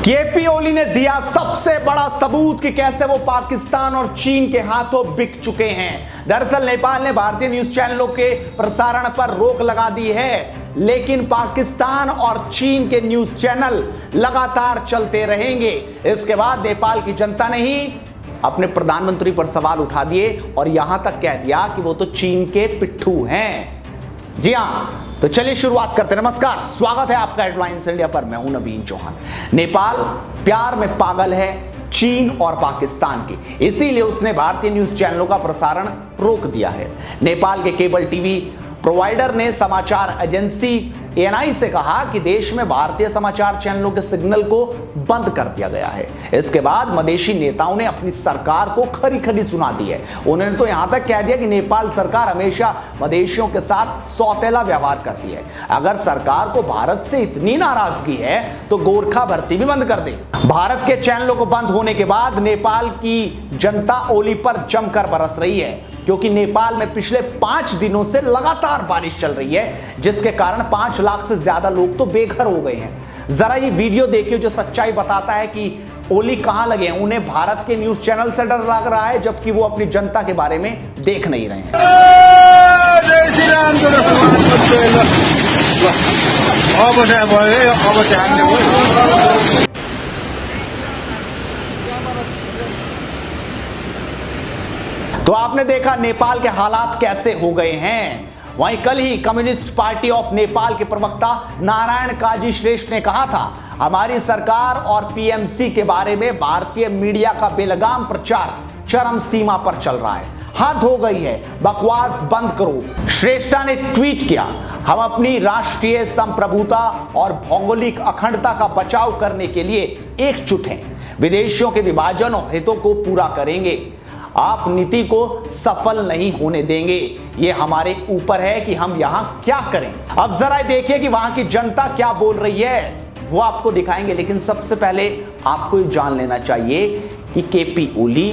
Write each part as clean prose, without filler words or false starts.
KP ओली ने दिया सबसे बड़ा सबूत कि कैसे वो पाकिस्तान और चीन के हाथों बिक चुके हैं। दरअसल नेपाल ने भारतीय न्यूज चैनलों के प्रसारण पर रोक लगा दी है, लेकिन पाकिस्तान और चीन के न्यूज चैनल लगातार चलते रहेंगे। इसके बाद नेपाल की जनता ने ही अपने प्रधानमंत्री पर सवाल उठा दिए और यहां तक कह दिया कि वो तो चीन के पिट्ठू हैं। जी हां, तो चलिए शुरुआत करते हैं। नमस्कार, स्वागत है आपका हेडलाइंस इंडिया पर। मैं हूं नवीन चौहान। नेपाल प्यार में पागल है चीन और पाकिस्तान की, इसीलिए उसने भारतीय न्यूज चैनलों का प्रसारण रोक दिया है। नेपाल के केबल टीवी प्रोवाइडर ने समाचार एजेंसी एएनआई से कहा कि देश में भारतीय समाचार चैनलों के सिग्नल को बंद कर दिया गया है। इसके बाद मदेशी नेताओं ने अपनी सरकार को खरी खरी सुना दी है। उन्होंने तो यहां तक कह दिया कि नेपाल सरकार हमेशा मदेशियों के साथ सौतेला व्यवहार करती है। अगर सरकार को भारत से इतनी नाराजगी है तो गोरखा भर्ती भी बंद कर दे। भारत के चैनलों को बंद होने के बाद नेपाल की जनता ओली पर जमकर बरस रही है, क्योंकि नेपाल में पिछले 5 दिनों से लगातार बारिश चल रही है, जिसके कारण 5 लाख से ज्यादा लोग तो बेघर हो गए हैं। जरा ये वीडियो देखिए जो सच्चाई बताता है कि ओली कहां लगे हैं। उन्हें भारत के न्यूज चैनल से डर लग रहा है, जबकि वो अपनी जनता के बारे में देख नहीं रहे हैं। तो आपने देखा नेपाल के हालात कैसे हो गए हैं। वहीं कल ही कम्युनिस्ट पार्टी ऑफ नेपाल के प्रवक्ता नारायण काजी श्रेष्ठ ने कहा था, हमारी सरकार और पीएमसी के बारे में भारतीय मीडिया का बेलगाम प्रचार चरम सीमा पर चल रहा है। हद हो गई है, बकवास बंद करो। श्रेष्ठा ने ट्वीट किया, हम अपनी राष्ट्रीय संप्रभुता और भौगोलिक अखंडता का बचाव करने के लिए एकजुट हैं। विदेशियों के विभाजन और हितों को पूरा करेंगे। आप नीति को सफल नहीं होने देंगे। ये हमारे ऊपर है कि हम यहां क्या करें। अब जरा देखिए कि वहां की जनता क्या बोल रही है, वो आपको दिखाएंगे। लेकिन सबसे पहले आपको ये जान लेना चाहिए कि केपी ओली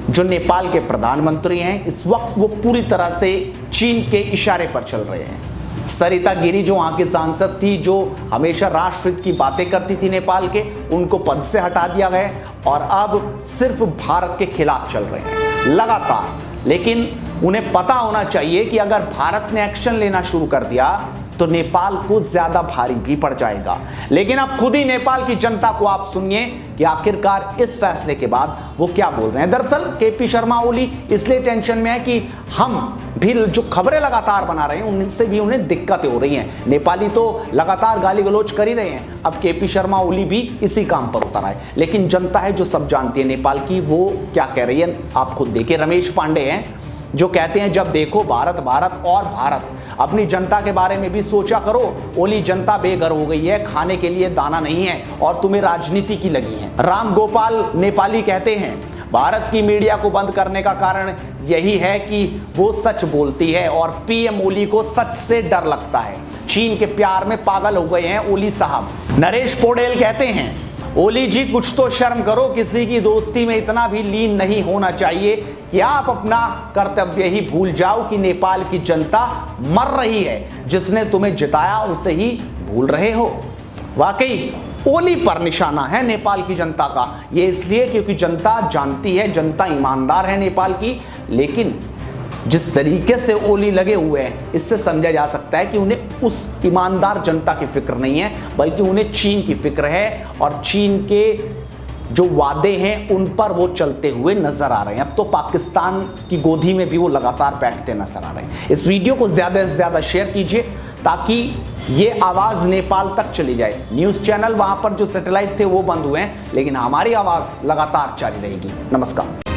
जो नेपाल के प्रधानमंत्री हैं, इस वक्त वो पूरी तरह से चीन के इशारे पर चल रहे हैं। सरिता गिरी जो वहां की सांसद थी, जो हमेशा राष्ट्रहित की बातें करती थी नेपाल के, उनको पद से हटा दिया गया और अब सिर्फ भारत के खिलाफ चल रहे हैं लगातार। लेकिन उन्हें पता होना चाहिए कि अगर भारत ने एक्शन लेना शुरू कर दिया तो नेपाल को ज्यादा भारी भी पड़ जाएगा। लेकिन अब खुद ही नेपाल की जनता को आप सुनिए कि आखिरकार इस फैसले के बाद वो क्या बोल रहे हैं। दरअसल केपी शर्मा ओली इसलिए टेंशन में है कि हम भी जो खबरें लगातार बना रहे हैं उनसे भी उन्हें दिक्कतें हो रही हैं। नेपाली तो लगातार गाली गलौज कर ही रहे हैं, अब केपी शर्मा ओली भी इसी काम पर उतर आए। लेकिन जनता है जो सब जानती है नेपाल की, वो क्या कह रही है आप खुद देखिए। रमेश पांडे हैं जो कहते हैं, जब देखो भारत भारत और भारत, अपनी जनता के बारे में भी सोचा करो। ओली, जनता बेघर हो गई है, खाने के लिए दाना नहीं है और तुम्हें राजनीति की लगी है। राम गोपाल नेपाली कहते हैं, भारत की मीडिया को बंद करने का कारण यही है कि वो सच बोलती है और पीएम ओली को सच से डर लगता है। चीन के प्यार में पागल हो गए हैं ओली साहब। नरेश पोडेल कहते हैं, ओली जी कुछ तो शर्म करो, किसी की दोस्ती में इतना भी लीन नहीं होना चाहिए कि आप अपना कर्तव्य ही भूल जाओ कि नेपाल की जनता मर रही है। जिसने तुम्हें जिताया उसे ही भूल रहे हो। वाकई ओली पर निशाना है नेपाल की जनता का। ये इसलिए क्योंकि जनता जानती है, जनता ईमानदार है नेपाल की। लेकिन जिस तरीके से ओली लगे हुए हैं, इससे समझा जा सकता है कि उन्हें उस ईमानदार जनता की फिक्र नहीं है, बल्कि उन्हें चीन की फिक्र है और चीन के जो वादे हैं उन पर वो चलते हुए नजर आ रहे हैं। अब तो पाकिस्तान की गोदी में भी वो लगातार बैठते नजर आ रहे हैं। इस वीडियो को ज्यादा से ज्यादा शेयर कीजिए ताकि ये आवाज नेपाल तक चली जाए। न्यूज चैनल वहां पर जो सैटेलाइट थे वो बंद हुए हैं, लेकिन हमारी आवाज लगातार जारी रहेगी। नमस्कार।